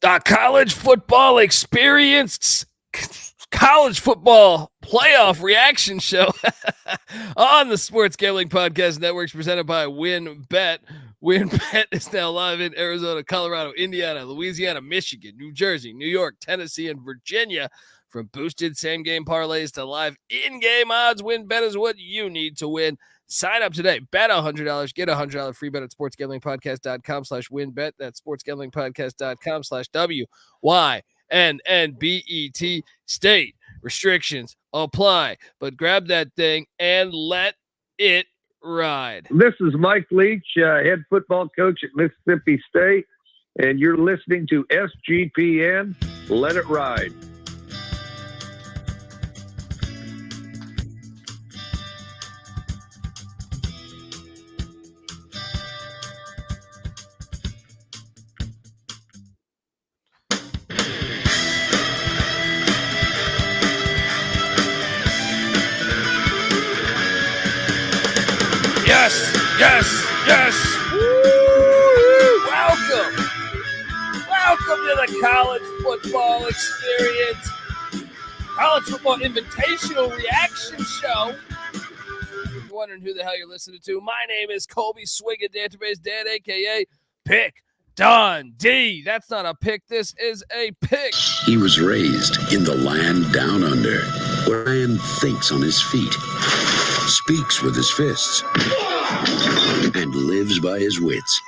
The college football experience, college football playoff reaction show on the Sports Gambling Podcast Networks presented by WynnBET. WynnBET is now live in Arizona, Colorado, Indiana, Louisiana, Michigan, New Jersey, New York, Tennessee, and Virginia. From boosted same-game parlays to live in-game odds, WynnBET is what you need to win. Sign up today. Bet $100. Get $100 free bet at sportsgamblingpodcast.com/WynnBET. That's sportsgamblingpodcast.com/WYNNBET. State restrictions apply, but grab that thing and let it ride. This is Mike Leach, head football coach at Mississippi State, and you're listening to SGPN. Let it ride. Yes. Woo! Welcome to the college football experience. College Football Invitational Reaction Show. If you're wondering who the hell you're listening to, my name is Colby Swig at Database Dan, a.k.a. Pick Dundee. That's not a pick. This is a pick. He was raised in the land down under, where man thinks on his feet, speaks with his fists, and lives by his wits.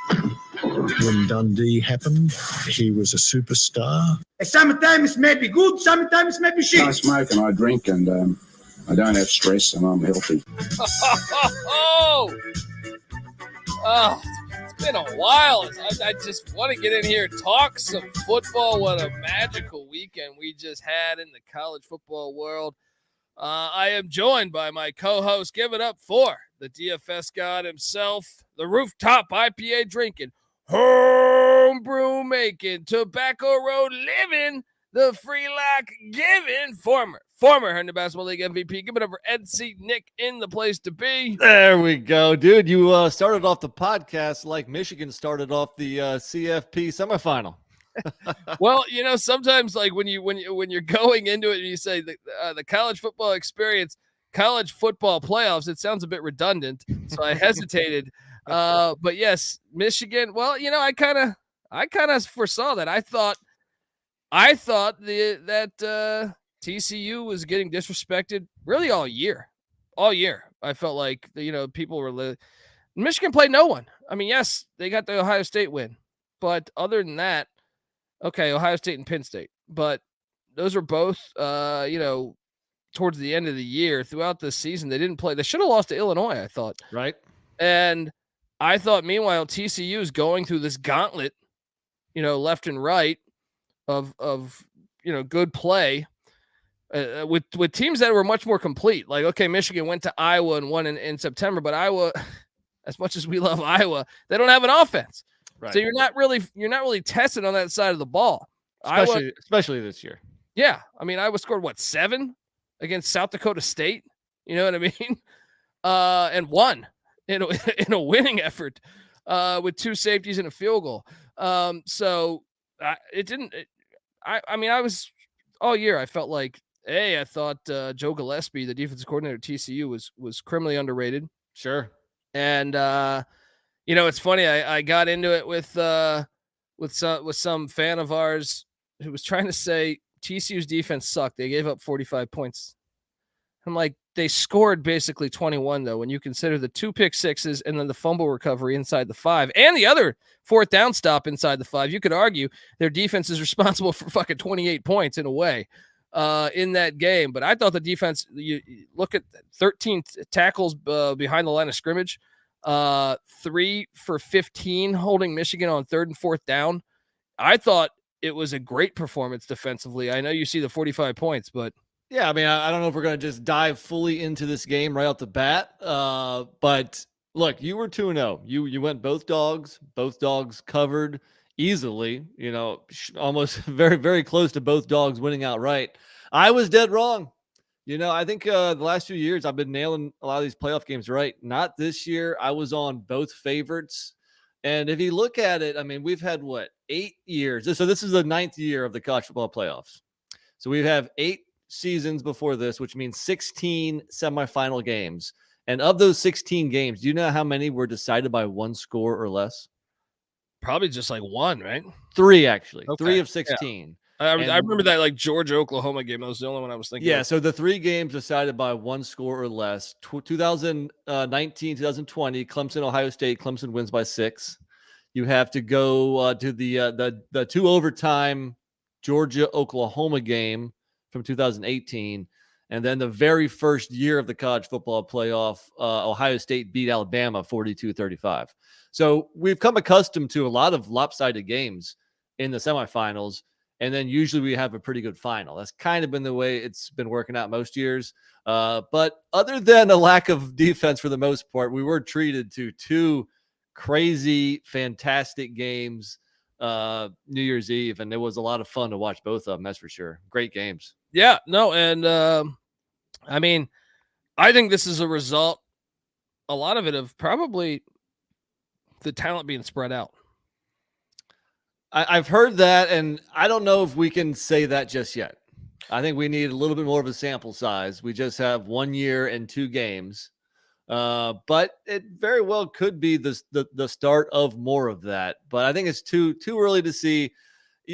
When Dundee happened, he was a superstar. Sometimes it may be good, sometimes it may be shit. I smoke and I drink and I don't have stress and I'm healthy. It's been a while. I just want to get in here and talk some football. What a magical weekend we just had in the college football world. I am joined by my co-host. Give it up for the DFS god himself, the rooftop IPA drinking, homebrew making, tobacco road living, the free lock giving, former Herndon Basketball League MVP. Give it up for Ed C. Nick in the place to be. There we go, dude. You started off the podcast like Michigan started off the CFP semifinal. Well, sometimes like when you're going into it and you say the college football experience, college football playoffs, it sounds a bit redundant, so I hesitated. But yes, Michigan. Well, I kind of foresaw that. I thought that TCU was getting disrespected really all year. I felt like people were. Michigan played no one. I mean, yes, they got the Ohio State win, but other than that. Okay, Ohio State and Penn State, but those are both, towards the end of the year. Throughout the season, they didn't play. They should have lost to Illinois, I thought. Right. And I thought, meanwhile, TCU is going through this gauntlet, left and right of good play with teams that were much more complete. Like, okay, Michigan went to Iowa and won in September, but Iowa, as much as we love Iowa, they don't have an offense. Right. So you're not really tested on that side of the ball, especially this year. Yeah, I mean, Iowa scored 7 against South Dakota State. You know what I mean? And won in a winning effort with 2 safeties and a field goal. So it didn't. I was all year. I felt like, I thought Joe Gillespie, the defensive coordinator at TCU, was criminally underrated. Sure, and. It's funny. I got into it with some fan of ours who was trying to say TCU's defense sucked. They gave up 45 points. I'm like, they scored basically 21 though, when you consider the 2 pick sixes and then the fumble recovery inside the 5 and the other 4th down stop inside the 5. You could argue their defense is responsible for fucking 28 points in a way in that game. But I thought the defense. You look at 13 tackles behind the line of scrimmage. 3 for 15 holding Michigan on 3rd and 4th down. I thought it was a great performance defensively. I know you see the 45 points, but yeah, I mean, I don't know if we're going to just dive fully into this game right off the bat. But look, you were 2-0. You went both dogs covered easily, almost very, very close to both dogs winning outright. I was dead wrong. I think the last few years I've been nailing a lot of these playoff games right. Not this year. I was on both favorites And if you look at it, I mean, we've had 8 years. So this is the 9th year of the college football playoffs. So we have 8 seasons before this, which means 16 semifinal games. And of those 16 games, do you know how many were decided by one score or less? Probably just like one, right? 3, actually. Okay. 3 of 16. I remember that like Georgia Oklahoma game. That was the only one I was thinking. Yeah, of. so the 3 games decided by one score or less. 2019, 2020, Clemson, Ohio State. Clemson wins by 6. You have to go to the 2 overtime Georgia Oklahoma game from 2018, and then the very first year of the college football playoff, Ohio State beat Alabama 42-35. So we've come accustomed to a lot of lopsided games in the semifinals. And then usually we have a pretty good final. That's kind of been the way it's been working out most years. But other than a lack of defense for the most part, we were treated to 2 crazy, fantastic games New Year's Eve. And it was a lot of fun to watch both of them, that's for sure. Great games. Yeah, no. And I mean, I think this is a result, a lot of it, of probably the talent being spread out. I've heard that, and I don't know if we can say that just yet. I think we need a little bit more of a sample size. We just have 1 year and 2 games, but it very well could be the start of more of that. But I think it's too early to see.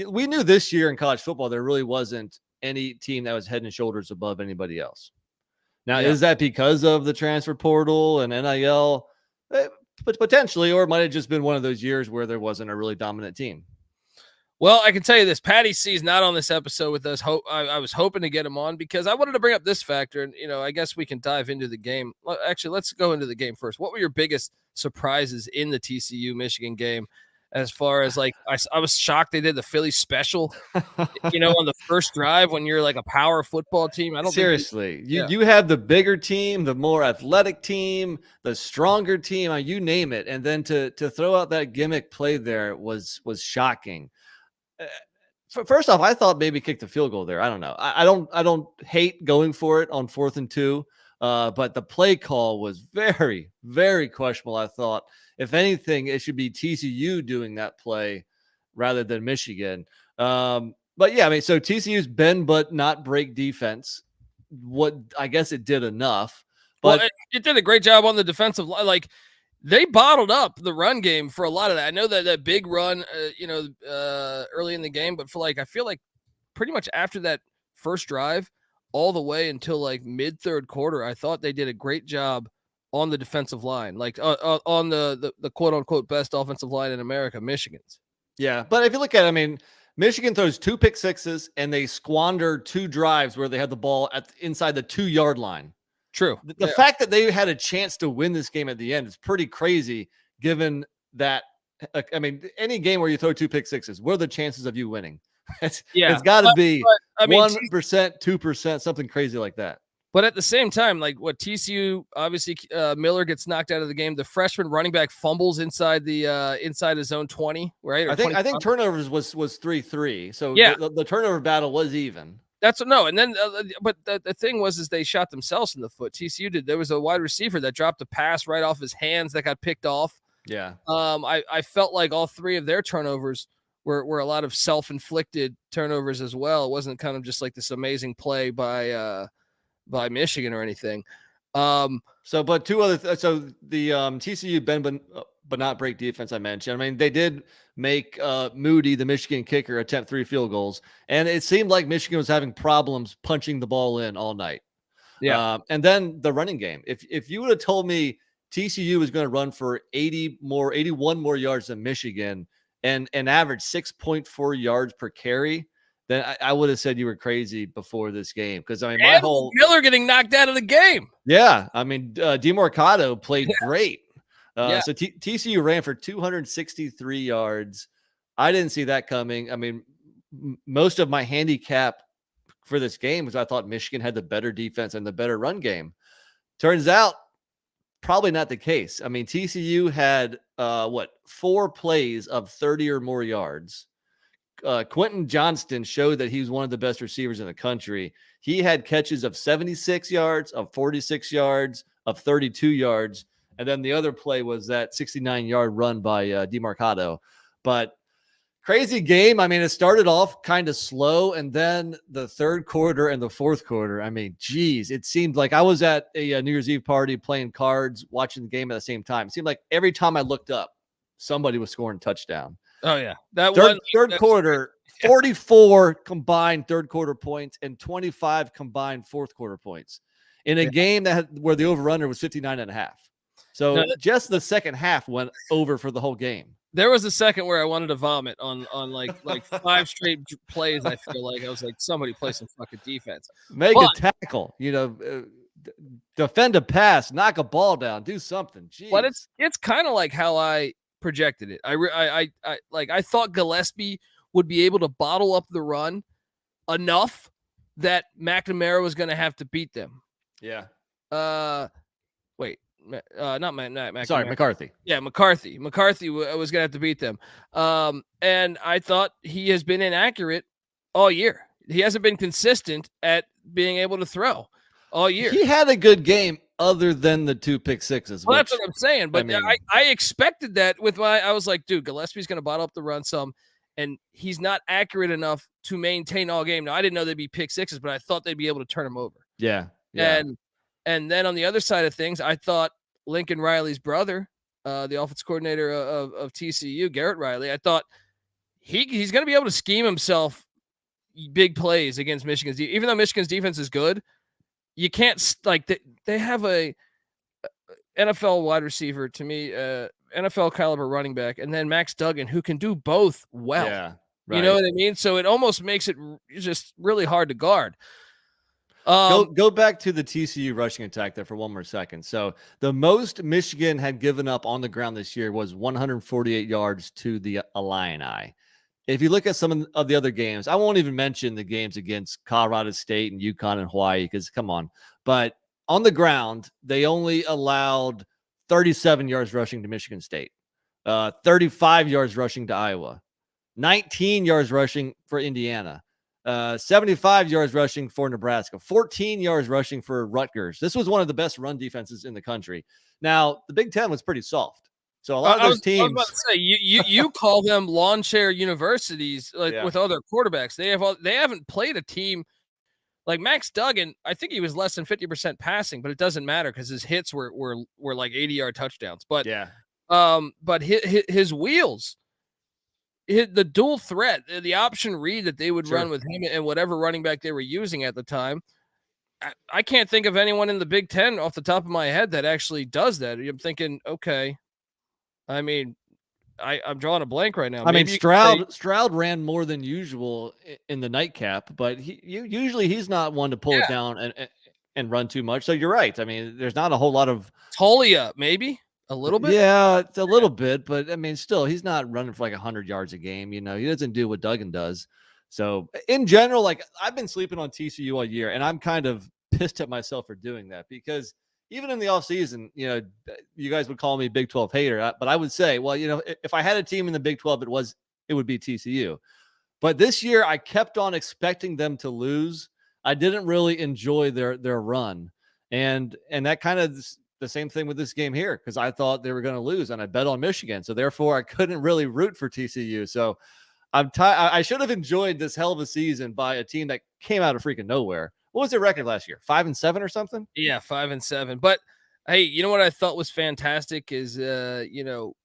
We knew this year in college football there really wasn't any team that was head and shoulders above anybody else. Now, is that because of the transfer portal and NIL? But potentially, or it might have just been one of those years where there wasn't a really dominant team. Well, I can tell you this: Patty C's not on this episode with us. I was hoping to get him on because I wanted to bring up this factor, and I guess we can dive into the game. Actually, let's go into the game first. What were your biggest surprises in the TCU Michigan game? As far as like, I was shocked they did the Philly special, on the first drive when you're like a power football team. I don't seriously. You have the bigger team, the more athletic team, the stronger team, you name it, and then to throw out that gimmick play there was shocking. First off, I thought maybe kick the field goal there. I don't know. I don't hate going for it on 4th and 2, but the play call was very, very questionable. I thought, if anything, it should be TCU doing that play rather than Michigan. But yeah, I mean, so TCU's bend but not break defense. What I guess it did enough, but it did a great job on the defensive line. Like, they bottled up the run game for a lot of that. I know that big run, early in the game, but I feel like pretty much after that first drive, all the way until like mid 3rd quarter, I thought they did a great job on the defensive line, like on the quote unquote best offensive line in America, Michigan's. Yeah, but if you look at it, I mean, Michigan throws 2 pick sixes and they squander 2 drives where they had the ball inside the 2-yard line. True. The fact that they had a chance to win this game at the end is pretty crazy, given that, I mean, any game where you throw 2 pick sixes, what are the chances of you winning? It's got to be 1%, 2%, something crazy like that. But at the same time, like what TCU, obviously Miller gets knocked out of the game. The freshman running back fumbles inside his zone 20, right? Or I think turnovers was 3-3. So yeah, the turnover battle was even. That's no, and then but the thing was they shot themselves in the foot. TCU did. There was a wide receiver that dropped a pass right off his hands that got picked off. Yeah. I felt like all 3 of their turnovers were a lot of self-inflicted turnovers as well. It wasn't kind of just like this amazing play by Michigan or anything. But 2 other so the TCU bend but not break defense I mentioned. I mean, they did make Moody, the Michigan kicker, attempt 3 field goals, and it seemed like Michigan was having problems punching the ball in all night. Yeah. And then the running game. If you would have told me TCU was going to run for 81 more yards than Michigan and average 6.4 yards per carry, then I would have said you were crazy before this game. Because I mean, Miller getting knocked out of the game. Yeah, I mean, DeMarcado played great. So TCU ran for 263 yards. I didn't see that coming. I mean, most of my handicap for this game was I thought Michigan had the better defense and the better run game. Turns out, probably not the case. I mean, TCU had 4 plays of 30 or more yards. Quentin Johnston showed that he was one of the best receivers in the country. He had catches of 76 yards, of 46 yards, of 32 yards. And then the other play was that 69-yard run by DeMarcado. But crazy game. I mean, it started off kind of slow, and then the third quarter and the fourth quarter, I mean, geez, it seemed like I was at a New Year's Eve party playing cards, watching the game at the same time. It seemed like every time I looked up, somebody was scoring a touchdown. Oh, yeah. That third quarter, 44 combined third quarter points and 25 combined fourth quarter points in a game where the over-under was 59.5. So just the second half went over for the whole game. There was a second where I wanted to vomit on like 5 straight plays. I feel like I was like, somebody play some fucking defense. Make a tackle, defend a pass, knock a ball down, do something. Jeez. But it's kind of like how I projected it. I thought Gillespie would be able to bottle up the run enough that McNamara was going to have to beat them. Yeah. Not McNamara. Sorry, McCarthy. Yeah, McCarthy. McCarthy was going to have to beat them. And I thought he has been inaccurate all year. He hasn't been consistent at being able to throw all year. He had a good game other than the 2 pick sixes. Well, that's what I'm saying. But I expected that I was like, dude, Gillespie's going to bottle up the run some, and he's not accurate enough to maintain all game. Now, I didn't know they'd be pick sixes, but I thought they'd be able to turn him over. Yeah. And then on the other side of things, I thought Lincoln Riley's brother, the offense coordinator of TCU, Garrett Riley, I thought he's going to be able to scheme himself big plays against Michigan's. Even though Michigan's defense is good, you can't they have a NFL wide receiver, to me, NFL caliber running back, and then Max Duggan, who can do both well. Yeah, right. You know what I mean? So it almost makes it just really hard to guard. Go back to the TCU rushing attack there for one more second. So the most Michigan had given up on the ground this year was 148 yards to the Illini. If you look at some of the other games, I won't even mention the games against Colorado State and UConn and Hawaii, because come on. But on the ground, they only allowed 37 yards rushing to Michigan State, 35 yards rushing to Iowa, 19 yards rushing for Indiana, 75 yards rushing for Nebraska, 14 yards rushing for Rutgers. This was one of the best run defenses in the country. Now, the Big Ten was pretty soft. So a lot of those teams. I was about to say, you call them lawn chair universities with other quarterbacks. They haven't played a team like Max Duggan. I think he was less than 50% passing, but it doesn't matter because his hits were like 80-yard touchdowns. But but his wheels, the dual threat, the option read that they would run with him and whatever running back they were using at the time. I can't think of anyone in the Big Ten off the top of my head that actually does that. I'm thinking, okay. I mean, I'm drawing a blank right now. I mean, Stroud ran more than usual in the nightcap, but usually he's not one to pull it down and run too much. So you're right. I mean, there's not a whole lot of Tolia, maybe a little bit. Yeah, it's a little bit, but I mean, still, he's not running for like 100 yards a game. You know, he doesn't do what Duggan does. So in general, like I've been sleeping on TCU all year, and I'm kind of pissed at myself for doing that because even in the offseason, you know, you guys would call me Big 12 hater, but I would say, well, you know, if I had a team in the Big 12, it would be TCU. But this year, I kept on expecting them to lose. I didn't really enjoy their run, and that kind of the same thing with this game here because I thought they were going to lose, and I bet on Michigan, so therefore I couldn't really root for TCU. So I should have enjoyed this hell of a season by a team that came out of freaking nowhere. What was their record last year? 5-7 or something? Yeah, 5-7. But hey, you know what I thought was fantastic is, you know,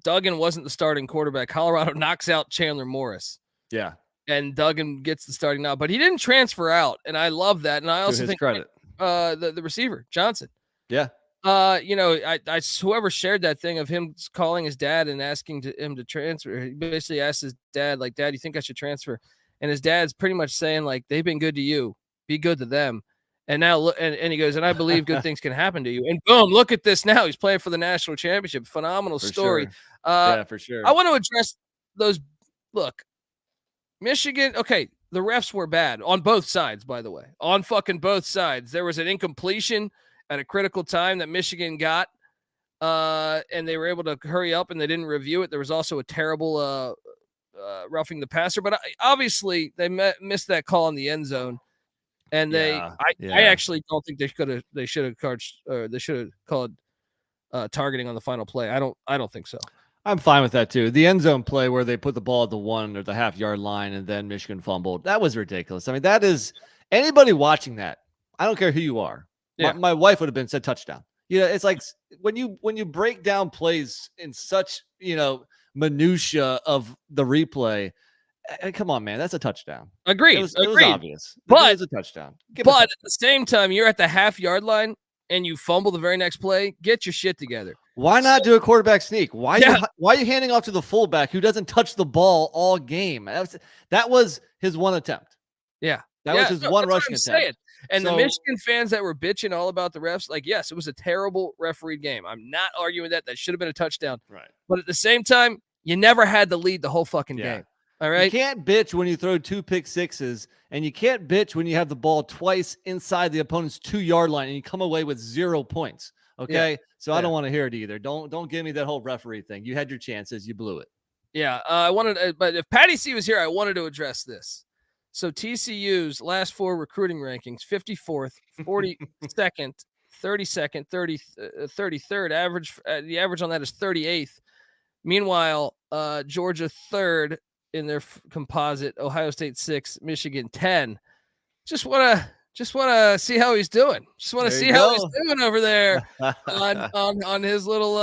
Duggan wasn't the starting quarterback. Colorado knocks out Chandler Morris. Yeah. And Duggan gets the starting now, but he didn't transfer out. And I love that. And I also think credit. The receiver, Johnson. Yeah. You know, I whoever shared that thing of him calling his dad and asking him to transfer. He basically asked his dad, like, Dad, you think I should transfer? And his dad's pretty much saying, like, they've been good to you. Be good to them. And now look, and he goes, and I believe good things can happen to you. And boom, look at this now. He's playing for the national championship. Phenomenal story. Sure. Yeah, for sure. I want to address those. Look, Michigan. Okay, the refs were bad on both sides, by the way. On fucking both sides. There was an incompletion at a critical time that Michigan got, and they were able to hurry up and they didn't review it. There was also a terrible roughing the passer, but obviously they missed that call in the end zone. And I actually don't think they should have called targeting on the final play. I don't think so. I'm fine with that too. The end zone play where they put the ball at the 1 or the half-yard line and then Michigan fumbled, that was ridiculous. I mean, that is anybody watching that. I don't care who you are. Yeah. My wife would have been said touchdown. It's like when you break down plays in such minutia of the replay. Come on, man, that's a touchdown. Agreed. It was obvious, but it's a touchdown. But at the same time, you're at the half-yard line and you fumble the very next play. Get your shit together. Why not do a quarterback sneak? Why are you handing off to the fullback who doesn't touch the ball all game? That was his one attempt. Yeah. That was his one rushing attempt. And the Michigan fans that were bitching all about the refs, like, yes, it was a terrible refereed game. I'm not arguing that. That should have been a touchdown. Right. But at the same time, you never had the lead the whole fucking game. All right. You can't bitch when you throw 2 pick sixes, and you can't bitch when you have the ball twice inside the opponent's 2-yard line and you come away with 0 points. Okay. Yeah. So I don't want to hear it either. Don't give me that whole referee thing. You had your chances. You blew it. Yeah. But if Patty C was here, I wanted to address this. So TCU's last 4 recruiting rankings, 54th, 42nd, 32nd, 33rd average. The average on that is 38th. Meanwhile, Georgia 3rd in their composite, Ohio State 6th, Michigan 10. Just want to see how he's doing. Just want to see how he's doing over there on his little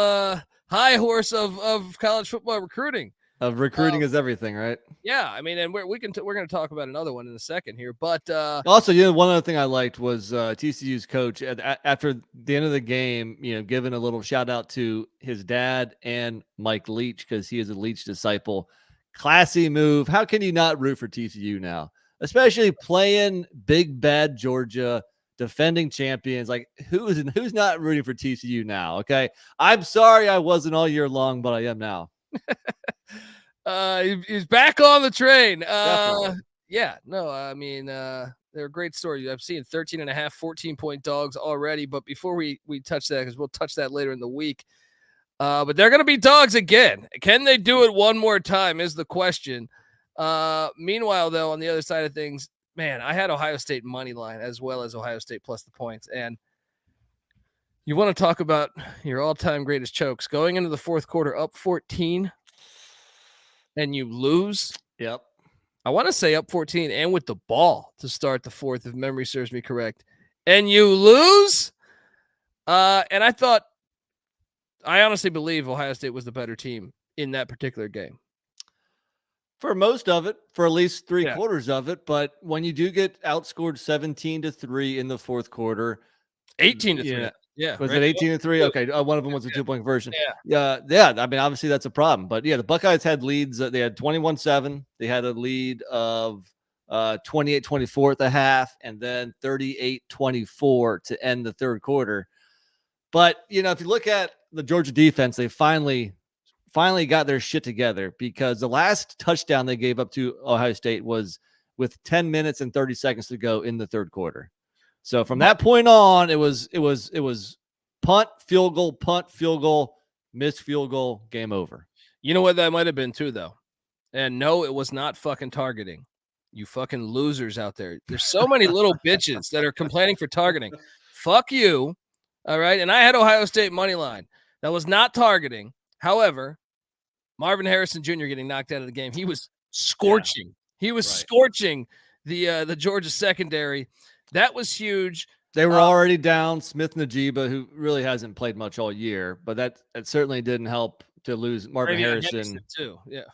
high horse of college football recruiting. Recruiting is everything, right? Yeah, I mean, and we're going to talk about another one in a second here, but also, one other thing I liked was TCU's coach after the end of the game, giving a little shout out to his dad and Mike Leach because he is a Leach disciple. Classy move. How can you not root for TCU now, especially playing big bad Georgia, defending champions? Like who's not rooting for TCU now? Okay, I'm sorry I wasn't all year long, but I am now. He's back on the train. Definitely. I mean, they're a great story. I've seen 13.5, 14-point dogs already, but before we touch that, because we'll touch that later in the week, but they're going to be dogs again. Can they do it one more time is the question. Meanwhile, though, on the other side of things, man, I had Ohio State money line as well as Ohio State plus the points, and you want to talk about your all-time greatest chokes. Going into the fourth quarter up 14 and you lose. Yep. I want to say up 14 and with the ball to start the fourth, if memory serves me correct. And you lose. And I honestly believe Ohio State was the better team in that particular game. For most of it, for at least 3 quarters of it. But when you do get outscored 17-3 in the fourth quarter, 18-3. Yeah. Was it 18-3? Okay. One of them was a 2-point conversion. Yeah. I mean, obviously that's a problem, but the Buckeyes had leads. They had 21-7. They had a lead of 28-24 at the half and then 38-24 to end the third quarter. But, if you look at the Georgia defense, they finally got their shit together because the last touchdown they gave up to Ohio State was with 10 minutes and 30 seconds to go in the third quarter. So from that point on, it was punt, field goal, missed field goal, game over. You know what that might have been too, though? And no, it was not fucking targeting. You fucking losers out there. There's so many little bitches that are complaining for targeting. Fuck you. All right. And I had Ohio State money line. That was not targeting. However, Marvin Harrison Jr. getting knocked out of the game. He was scorching. Yeah. He was scorching the Georgia secondary. That was huge. They were already down Smith Najiba, who really hasn't played much all year, but that certainly didn't help to lose Marvin Harrison too. Yeah.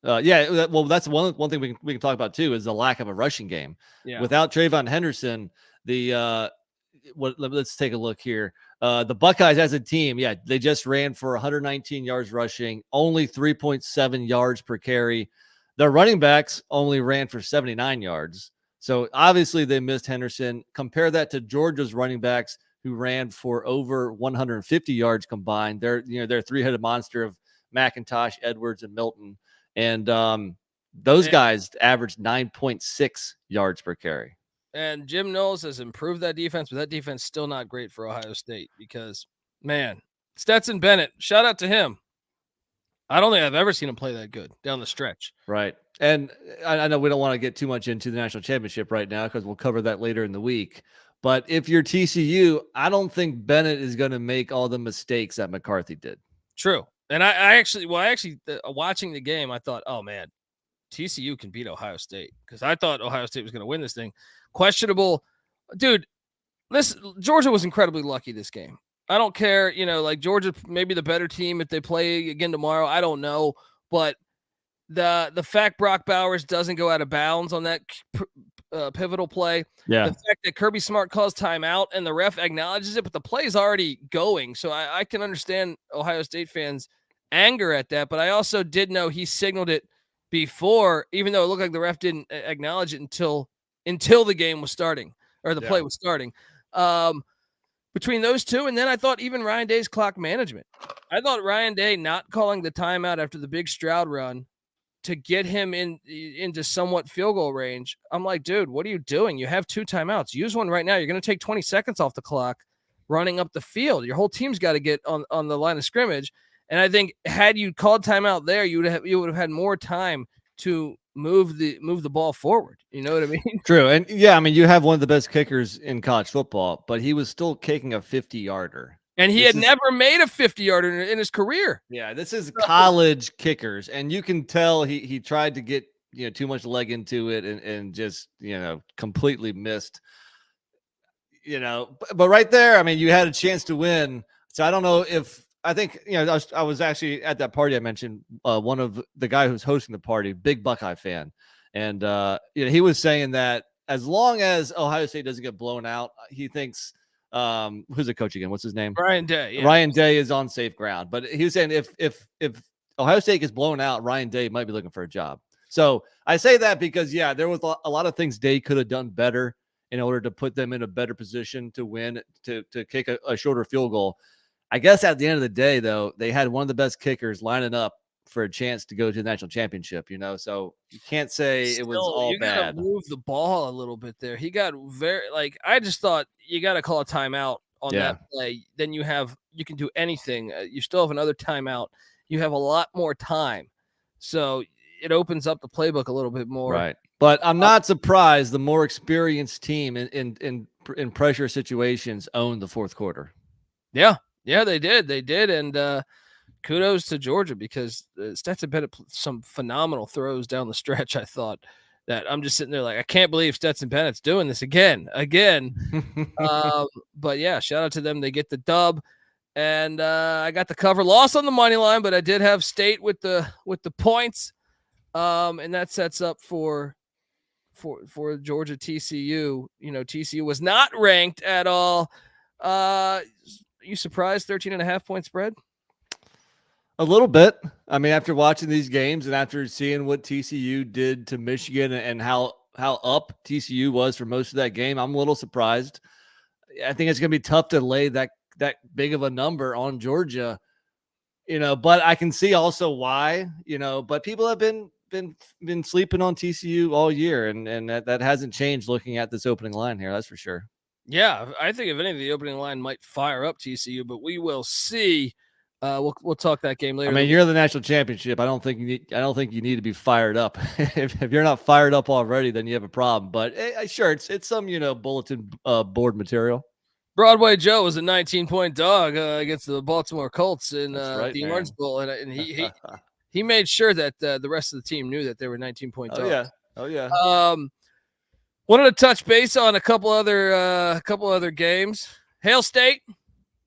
Well, that's one thing we can talk about too is the lack of a rushing game. Yeah. Without Trayvon Henderson, let's take a look here. The Buckeyes as a team, they just ran for 119 yards rushing, only 3.7 yards per carry. Their running backs only ran for 79 yards. So obviously they missed Henderson. Compare that to Georgia's running backs who ran for over 150 yards combined. They're three-headed monster of McIntosh, Edwards, and Milton. And those guys averaged 9.6 yards per carry. And Jim Knowles has improved that defense, but that defense still not great for Ohio State because, man, Stetson Bennett, shout out to him. I don't think I've ever seen him play that good down the stretch. Right. And I know we don't want to get too much into the national championship right now because we'll cover that later in the week. But if you're TCU, I don't think Bennett is going to make all the mistakes that McCarthy did. True. And I actually watching the game, I thought, oh man, TCU can beat Ohio State, because I thought Ohio State was going to win this thing. Questionable. Dude, listen, Georgia was incredibly lucky this game. I don't care, like Georgia maybe the better team if they play again tomorrow. I don't know, but the fact Brock Bowers doesn't go out of bounds on that pivotal play, yeah, the fact that Kirby Smart calls timeout and the ref acknowledges it, but the play is already going. So I can understand Ohio State fans' anger at that, but I also did know he signaled it before, even though it looked like the ref didn't acknowledge it until the game was starting, or the play was starting. Between those two, and then I thought even Ryan Day's clock management. I thought Ryan Day not calling the timeout after the big Stroud run to get him into somewhat field goal range. I'm like, dude, what are you doing? You have 2 timeouts. Use one right now. You're going to take 20 seconds off the clock running up the field. Your whole team's got to get on the line of scrimmage. And I think had you called timeout there, you would have had more time to move the ball forward. You know what I mean? True. And yeah, I mean, you have one of the best kickers in college football, but he was still kicking a 50-yarder. And he had never made a 50-yarder in his career. Yeah, this is college kickers. And you can tell he tried to get, too much leg into it and just, completely missed, but right there, I mean, you had a chance to win. So I don't know if, I think, I was actually at that party I mentioned, one of the guy who's hosting the party, big Buckeye fan. And, he was saying that as long as Ohio State doesn't get blown out, he thinks, who's the coach again? What's his name? Ryan Day. Yeah. Ryan Day is on safe ground. But he was saying if Ohio State gets blown out, Ryan Day might be looking for a job. So I say that because, there was a lot of things Day could have done better in order to put them in a better position to win, to kick a shorter field goal. I guess at the end of the day, though, they had one of the best kickers lining up for a chance to go to the national championship, so you can't say it was all you bad. Gotta move the ball a little bit there. He got I just thought you got to call a timeout on that play. Then you can do anything. You still have another timeout. You have a lot more time. So it opens up the playbook a little bit more. Right. But I'm not surprised the more experienced team in pressure situations owned the fourth quarter. Yeah. Yeah, they did. And kudos to Georgia, because Stetson Bennett some phenomenal throws down the stretch. I thought that I'm just sitting there like, I can't believe Stetson Bennett's doing this again. But yeah, shout out to them. They get the dub, and I got the cover. Loss on the money line, but I did have State with the points, and that sets up for Georgia TCU. TCU was not ranked at all. You surprised 13.5 point spread? A little bit. I mean, after watching these games and after seeing what TCU did to Michigan and how up TCU was for most of that game, I'm a little surprised. I think it's going to be tough to lay that big of a number on Georgia, but I can see also why, but people have been sleeping on TCU all year, and that hasn't changed looking at this opening line here. That's for sure. Yeah, I think if any of the opening line might fire up TCU, but we will see. We'll talk that game later. I mean, you're the national championship. I don't think you need to be fired up. if you're not fired up already, then you have a problem. But sure, it's some bulletin board material. Broadway Joe was a 19-point dog against the Baltimore Colts in the Orange Bowl, and he made sure that the rest of the team knew that they were 19-point dogs. Oh yeah. Wanted to touch base on a couple other games. Hail State,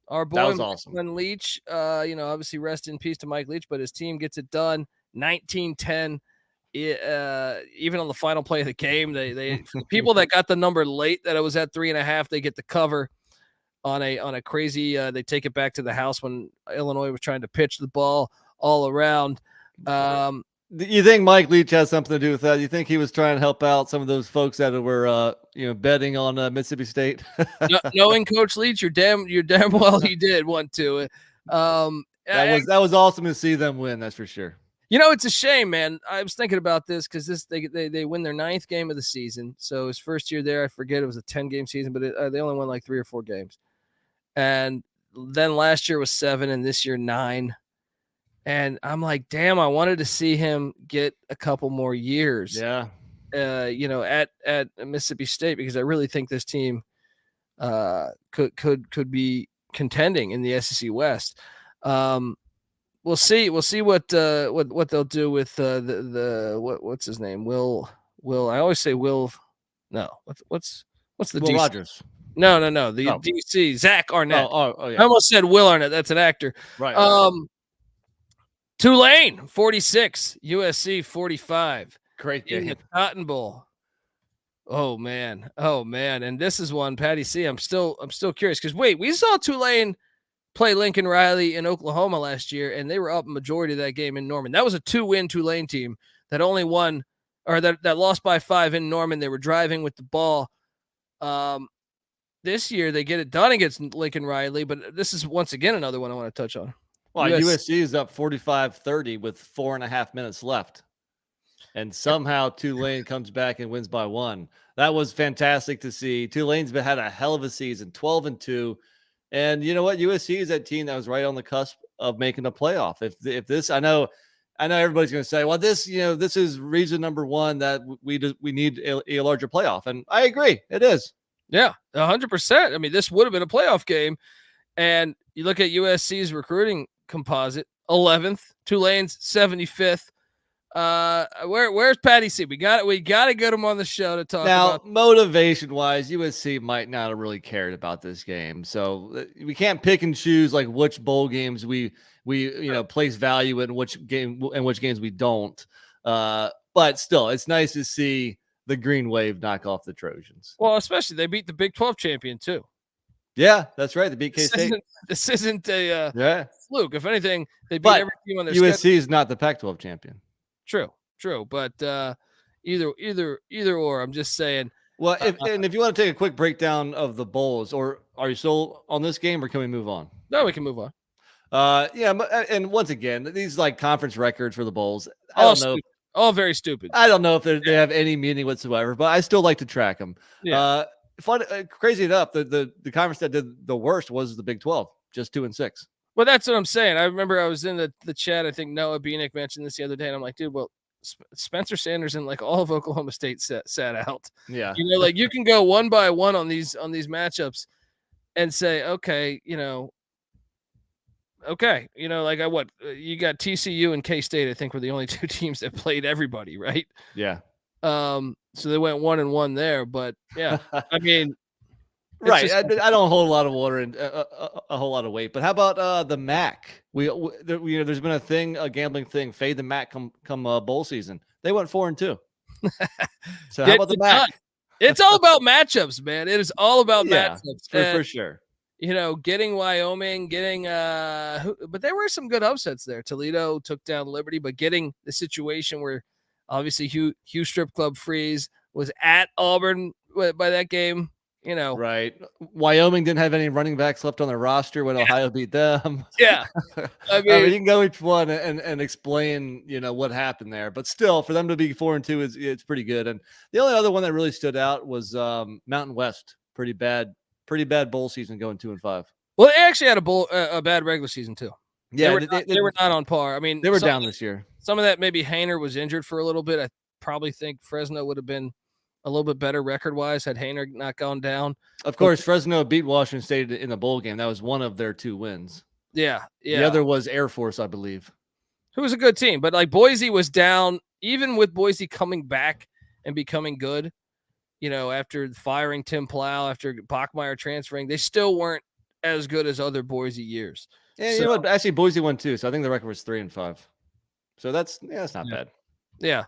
our boy, that was awesome. Mike Leach. Obviously rest in peace to Mike Leach, but his team gets it done, 19-10. Even on the final play of the game, they for the people that got the number late that it was at 3.5, they get the cover on a crazy. They take it back to the house when Illinois was trying to pitch the ball all around. You think Mike Leach has something to do with that? You think he was trying to help out some of those folks that were, betting on Mississippi State? Knowing Coach Leach, you're damn well he did want to. That was awesome to see them win. That's for sure. It's a shame, man. I was thinking about this because they win their 9th game of the season. So his first year there, I forget, it was a 10-game season, but they only won like 3 or 4 games. And then last year was 7, and this year 9. And I'm like, damn, I wanted to see him get a couple more years. Yeah. At Mississippi State, because I really think this team could be contending in the SEC West. We'll see what they'll do with what's his name? Will I always say Will? No, what's the Will DC? Rogers? No. The DC Zach Arnett. Oh, yeah. I almost said Will Arnett. That's an actor. Right. Tulane 46, USC 45. Great In game. the Cotton Bowl. Oh man. And this is one, Patty C. I'm still curious because we saw Tulane play Lincoln Riley in Oklahoma last year, and they were up majority of that game in Norman. That was a 2-win Tulane team that only won, or that lost by 5 in Norman. They were driving with the ball. This year they get it done against Lincoln Riley, but this is once again another one I want to touch on. Well, USC is up 45-30 with 4.5 minutes left. And somehow Tulane comes back and wins by 1. That was fantastic to see. Tulane's had a hell of a season, 12-2. And you know what? USC is that team that was right on the cusp of making a playoff. If this, I know everybody's going to say, well, this is reason number 1 that we need a larger playoff. And I agree. It is. Yeah, 100%. I mean, this would have been a playoff game. And you look at USC's recruiting composite, 11th, Tulane's 75th. Where's Patty C? We got to get him on the show to talk about. Motivation wise, USC might not have really cared about this game, so we can't pick and choose like which bowl games we place value in, which games we don't. But still, it's nice to see the Green Wave knock off the Trojans. Well, especially they beat the Big 12 champion too. Yeah, that's right. They beat K-State. This isn't a fluke. If anything, they beat every team on their USC schedule. is not the Pac-12 champion. True. But either or. I'm just saying. Well, if you want to take a quick breakdown of the bowls, or are you still on this game, or can we move on? No, we can move on. And once again, these like conference records for the bowls, I All don't know. stupid. All very stupid. I don't know if they have any meaning whatsoever, but I still like to track them. Yeah. Crazy enough, the conference that did the worst was the Big 12, just 2-6. Well, that's what I'm saying. I remember I was in the chat. I think Noah Beanick mentioned this the other day, and I'm like, dude, well, Spencer Sanders and like all of Oklahoma State sat out. Yeah, like you can go one by one on these matchups and say, okay, you got TCU and K-State. I think were the only 2 teams that played everybody, right? Yeah. So they went 1-1 there, but yeah, I mean. Right, I don't hold a lot of water and a whole lot of weight. But how about the MAC? There's been a gambling thing. Fade the MAC come bowl season. They went 4-2. So how about the MAC? It's all about matchups, man. It is all about matchups for sure. Getting Wyoming, but there were some good upsets there. Toledo took down Liberty, but getting the situation where obviously Hugh Strip Club Freeze was at Auburn by that game. Right. Wyoming didn't have any running backs left on their roster when Ohio beat them. Yeah. I mean, you can go each one and explain, what happened there, but still for them to be 4-2 it's pretty good. And the only other one that really stood out was Mountain West. Pretty bad bowl season going 2-5. Well, they actually had a bad regular season too. Yeah. They were not on par. I mean, they were down this year. Some of that, maybe Hainer was injured for a little bit. I probably think Fresno would have been a little bit better record-wise had Hainer not gone down. Of course, Fresno beat Washington State in the bowl game. That was one of their 2 wins. Yeah. The other was Air Force, I believe. Who was a good team. But, like, Boise was down. Even with Boise coming back and becoming good, after firing Tim Plow, after Bachmeier transferring, they still weren't as good as other Boise years. Yeah, you know what? Actually, Boise won too. So I think the record was 3-5. So that's not bad. Yeah.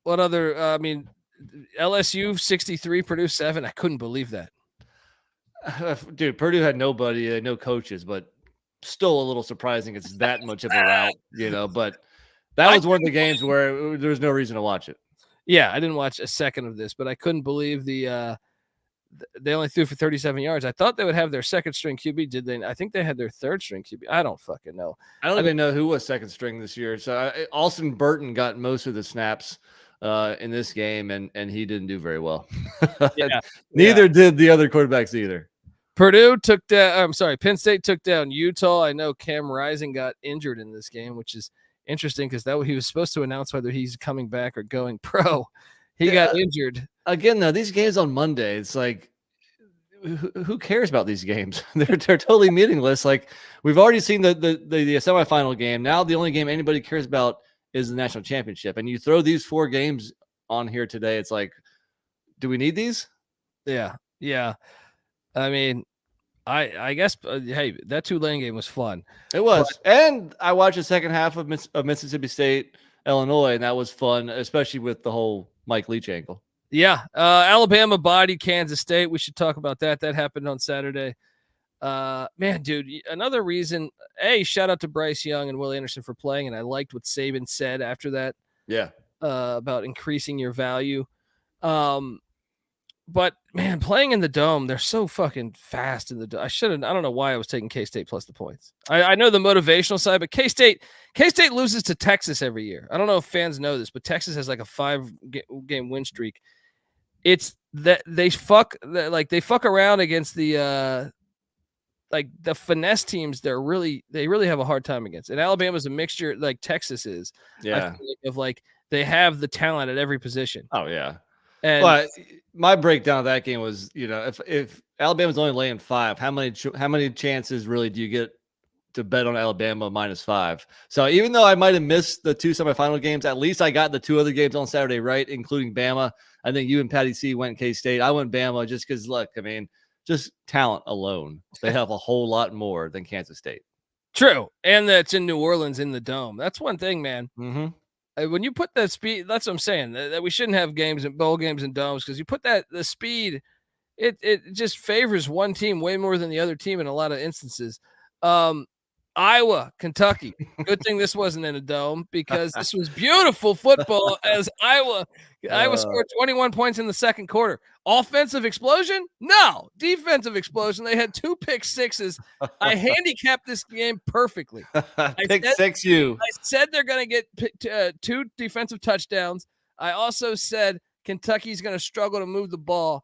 What other? LSU 63, Purdue 7. I couldn't believe that. Dude, Purdue had nobody, no coaches, but still a little surprising. It's that much of a route, But that was one of the games where there was no reason to watch it. Yeah, I didn't watch a second of this, but I couldn't believe they only threw for 37 yards. I thought they would have their second string QB. Did they? I think they had their third string QB. I don't fucking know. I don't even know who was second string this year. So Alston Burton got most of the snaps in this game, and he didn't do very well. Neither did the other quarterbacks either. Purdue Penn State took down Utah. I know Cam Rising got injured in this game, which is interesting because he was supposed to announce whether he's coming back or going pro. he got injured. Again, though, these games on Monday, it's like, who cares about these games? they're totally meaningless. Like, we've already seen the semifinal game. Now the only game anybody cares about is the national championship. And you throw these 4 games on here today, it's like, do we need these? Yeah. I mean, I guess hey, that Tulane game was fun. It was, and I watched the second half of Mississippi State, Illinois, and that was fun, especially with the whole Mike Leach angle. Yeah, Alabama bodied Kansas State. We should talk about that. That happened on Saturday. Man, dude, another reason. Shout out to Bryce Young and Will Anderson for playing, and I liked what Saban said after that. Yeah, about increasing your value. But man, playing in the dome, they're so fucking fast in the dome. I don't know why I was taking K-State plus the points. I know the motivational side, but K-State loses to Texas every year. I don't know if fans know this, but Texas has like a 5-game win streak. It's that they fuck around against the the finesse teams. They really have a hard time against. And Alabama's a mixture like Texas is. Yeah, of like they have the talent at every position. Oh yeah. And my breakdown of that game was, if Alabama's only laying 5, how many chances really do you get to bet on Alabama -5? So even though I might have missed the 2 semifinal games, at least I got the 2 other games on Saturday right, including Bama. I think you and Patty C went K-State. I went Bama just because, look, I mean, just talent alone, they have a whole lot more than Kansas State. True, and that's in New Orleans in the dome. That's one thing, man. Mm-hmm. When you put that speed, that's what I'm saying. That we shouldn't have bowl games and domes because you put the speed, it just favors one team way more than the other team in a lot of instances. Iowa, Kentucky. Good thing this wasn't in a dome because this was beautiful football as Iowa scored 21 points in the second quarter. Offensive explosion? No. Defensive explosion. They had 2 pick sixes. I handicapped this game perfectly. Pick six you. I said they're going to get 2 defensive touchdowns. I also said Kentucky's going to struggle to move the ball.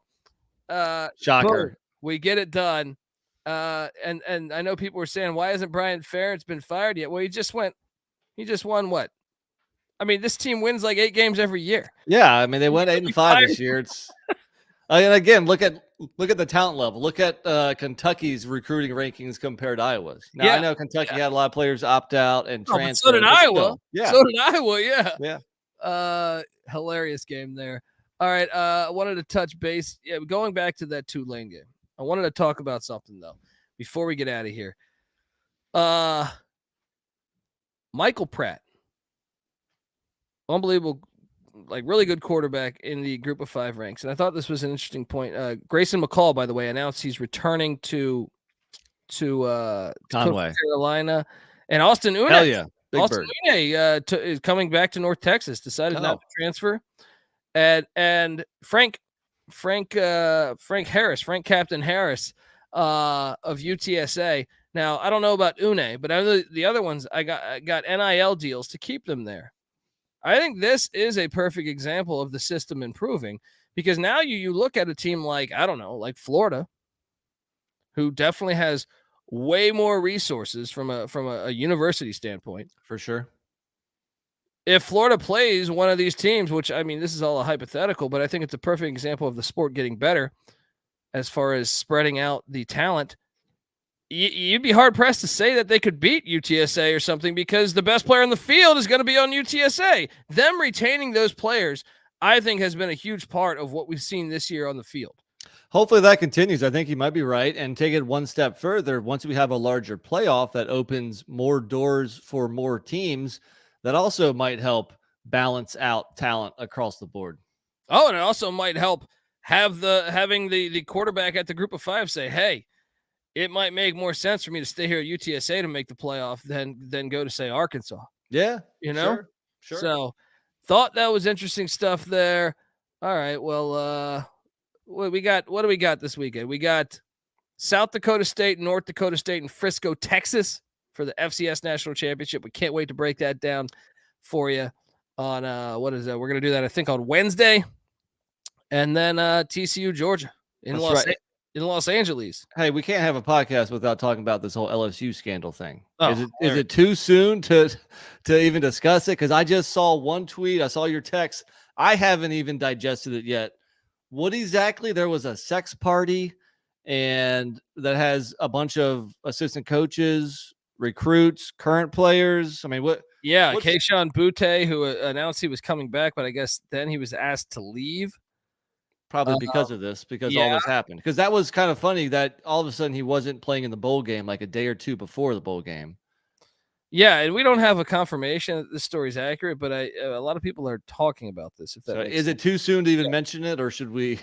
Shocker. Boom, we get it done. And I know people were saying, why hasn't Brian Ferentz been fired yet? Well, he just won what? I mean, this team wins like 8 games every year. Yeah, I mean, they went 8-5 this year. It's and again, look at the talent level. Look at Kentucky's recruiting rankings compared to Iowa's. Now I know Kentucky had a lot of players opt out and transfer. So did Iowa. Yeah. So did Iowa. Yeah. Yeah. Hilarious game there. All right. I wanted to touch base. Yeah, going back to that Tulane game. I wanted to talk about something though before we get out of here. Michael Pratt, unbelievable, like really good quarterback in the group of 5 ranks. And I thought this was an interesting point. Grayson McCall, by the way, announced he's returning to Conway, Carolina, and Austin Aune. Hell yeah. Austin Aune is coming back to North Texas, decided not to transfer. And Frank Captain Harris of UTSA. Now, I don't know about Aune, but I know the other ones I got NIL deals to keep them there. I think this is a perfect example of the system improving because now you look at a team like, I don't know, like Florida, who definitely has way more resources from a university standpoint. For sure. If Florida plays one of these teams, which, I mean, this is all a hypothetical, but I think it's a perfect example of the sport getting better as far as spreading out the talent, you'd be hard-pressed to say that they could beat UTSA or something because the best player in the field is going to be on UTSA. Them retaining those players, I think, has been a huge part of what we've seen this year on the field. Hopefully that continues. I think you might be right. And take it one step further, once we have a larger playoff that opens more doors for more teams, that also might help balance out talent across the board. Oh, and it also might help having the quarterback at the group of 5 say, hey, it might make more sense for me to stay here at UTSA to make the playoff than go to, say, Arkansas. Yeah. You know? Sure. So thought that was interesting stuff there. All right. Well, what do we got this weekend? We got South Dakota State, North Dakota State, and Frisco, Texas for the FCS National Championship. We can't wait to break that down for you on what is that? We're going to do that, I think, on Wednesday. And then TCU, Georgia in in Los Angeles. Hey, we can't have a podcast without talking about this whole LSU scandal thing. Oh, Is it too soon to even discuss it? Because I just saw one tweet. I saw your text. I haven't even digested it yet. What exactly? There was a sex party, and that has a bunch of assistant coaches, recruits, current players. I mean, what? Yeah, Keyshawn Butte, who announced he was coming back, but I guess then he was asked to leave. Probably because of this, because all this happened. Because that was kind of funny that all of a sudden he wasn't playing in the bowl game like a day or two before the bowl game. Yeah, and we don't have a confirmation that this story is accurate, but a lot of people are talking about this. If that So makes is sense. it too soon to even mention it, or should we,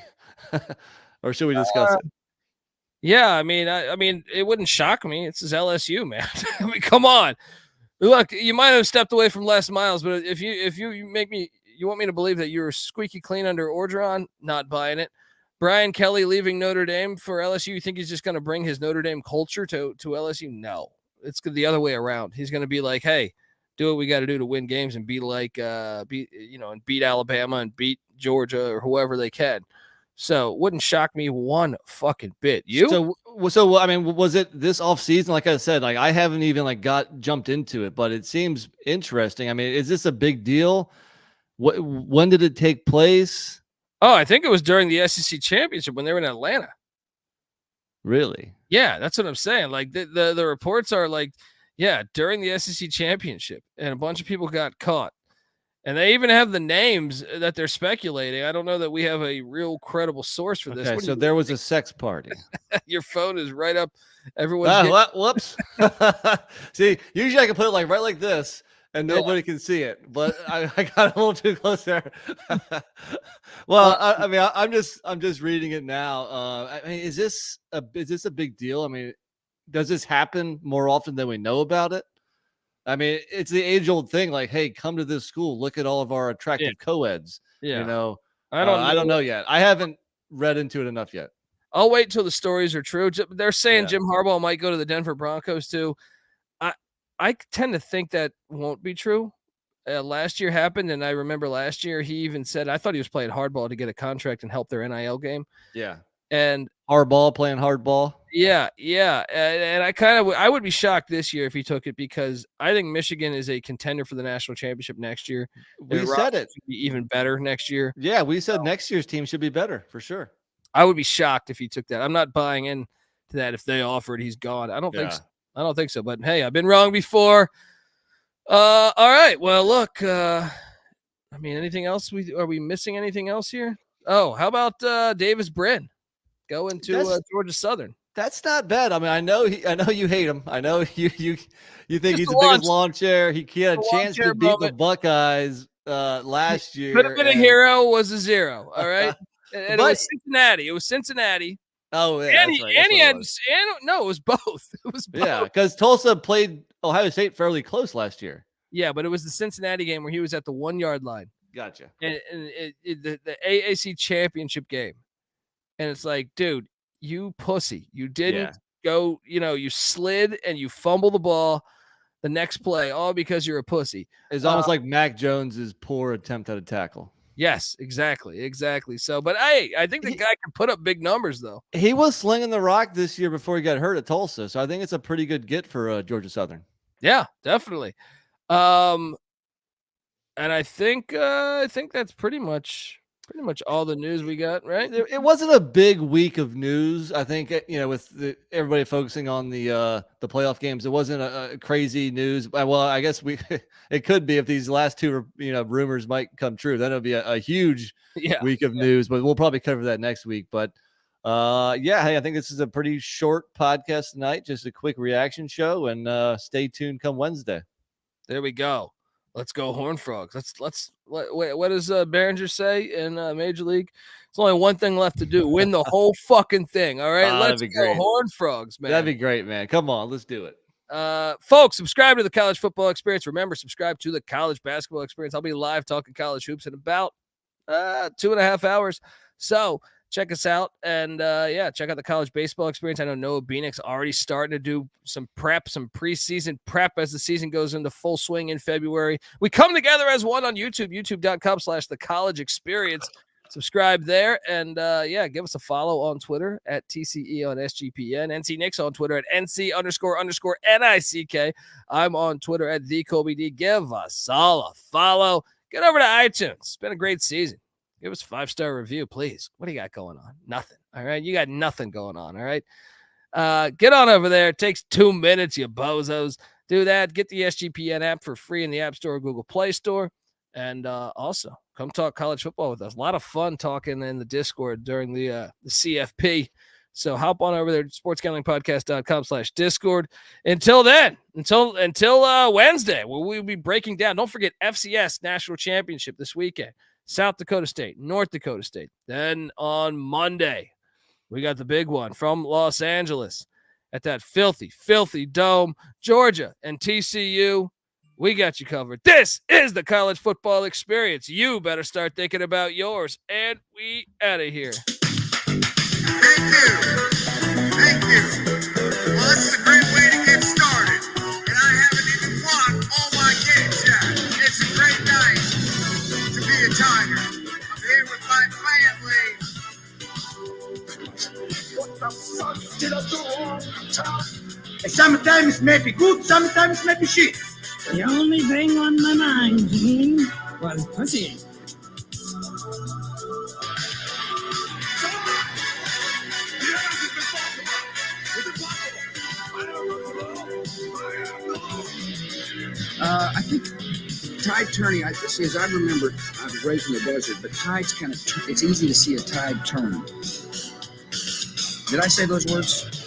discuss it? Yeah, I mean, it wouldn't shock me. It's his LSU, man. I mean, come on. Look, you might have stepped away from Les Miles, but if you make me. You want me to believe that you're squeaky clean under Orgeron? Not buying it. Brian Kelly leaving Notre Dame for LSU. You think he's just going to bring his Notre Dame culture to LSU? No, it's the other way around. He's going to be like, hey, do what we got to do to win games and be like, and beat Alabama and beat Georgia or whoever they can. So it wouldn't shock me one fucking bit. You? So I mean, was it this offseason? Like I said, like I haven't even jumped into it, but it seems interesting. I mean, is this a big deal? When did it take place? Oh, I think it was during the SEC championship when they were in Atlanta. Really? Yeah, that's what I'm saying. Like the reports are like, yeah, during the SEC championship, and a bunch of people got caught. And they even have the names that they're speculating. I don't know that we have a real credible source for this. Okay, so there was a sex party. Your phone is right up. Everyone's whoops. See, usually I can put it right like this, and nobody can see it. But I got a little too close there. Well, I'm just reading it now. I mean, is this a big deal? I mean, does this happen more often than we know about it? I mean, it's the age-old thing. Like, hey, come to this school. Look at all of our attractive co-eds. Yeah. You know, I don't know yet. I haven't read into it enough yet. I'll wait till the stories are true. They're saying Jim Harbaugh might go to the Denver Broncos too. I tend to think that won't be true. Last year happened, and I remember last year he even said, I thought he was playing hardball to get a contract and help their NIL game. Yeah. And hardball, playing hardball. Yeah. And I would be shocked this year if he took it, because I think Michigan is a contender for the national championship next year. We said it. Be even better next year. Yeah, we said next year's team should be better for sure. I would be shocked if he took that. I'm not buying into that. If they offered, he's gone. I don't think so. I don't think so. But hey, I've been wrong before. All right. Well, look. I mean, anything else? Are we missing anything else here? Oh, how about Davis Brin going to Georgia Southern? That's not bad. I mean, I know you hate him. I know you think he's the biggest lawn chair. He had a chance to beat the Buckeyes last year. Could have been a hero, was a zero. All right. And it was Cincinnati. It was Cincinnati. Oh, yeah. It was both. It was both. Yeah, because Tulsa played Ohio State fairly close last year. Yeah, but it was the Cincinnati game where he was at the 1 yard line. Gotcha. And the AAC championship game. And it's like, dude, you pussy. You didn't go, you slid and you fumble the ball the next play, all because you're a pussy. It's almost like Mac Jones's poor attempt at a tackle. Yes, exactly. So, but I think the guy can put up big numbers, though. He was slinging the rock this year before he got hurt at Tulsa, so I think it's a pretty good get for Georgia Southern. Yeah, definitely. And I think that's pretty much all the news we got, right? It wasn't a big week of news. I think with everybody focusing on the playoff games, it wasn't a crazy news. Well, I guess it could be if these last two rumors might come true. Then it'll be a huge week of news. But we'll probably cover that next week. But hey, I think this is a pretty short podcast tonight, just a quick reaction show, and stay tuned come Wednesday. There we go. Let's go Horned Frogs. What does Behringer say in Major League? It's only one thing left to do. Win the whole fucking thing. All right. Let's go Horned Frogs, man. That'd be great, man. Come on. Let's do it. Folks, subscribe to the College Football Experience. Remember, subscribe to the College Basketball Experience. I'll be live talking college hoops in about 2.5 hours. So check us out, and check out the College Baseball Experience. I know Noah Beanick's already starting to do some preseason prep as the season goes into full swing in February. We come together as one on YouTube, youtube.com/the College Experience. Subscribe there, and give us a follow on Twitter at TCE on SGPN. NC Nick's on Twitter at NC__NICK. I'm on Twitter at TheKobeD. Give us all a follow. Get over to iTunes. It's been a great season. Give us a 5-star review, please. What do you got going on? Nothing. All right, you got nothing going on. All right, get on over there. It takes 2 minutes, you bozos. Do that. Get the SGPN app for free in the App Store or Google Play Store. And also, come talk college football with us. A lot of fun talking in the Discord during the CFP. So hop on over there to sportsgamblingpodcast.com/Discord. Until then, until Wednesday, where we'll be breaking down. Don't forget FCS National Championship this weekend. South Dakota State, North Dakota State. Then on Monday, we got the big one from Los Angeles at that filthy, filthy dome. Georgia and TCU. We got you covered. This is the college football experience. You better start thinking about yours. And we out of here. Thank you. Well, this is a great way to get started. And I haven't even won all my games yet. It's a great night to be a Tiger. I'm here with my family. What the fuck did I do wrong? Sometimes maybe good, sometimes maybe shit. The only thing on my mind, Gene, was pussy. I think tide turning, as I remember, I was raised in the desert, but tides kind of, it's easy to see a tide turn. Did I say those words?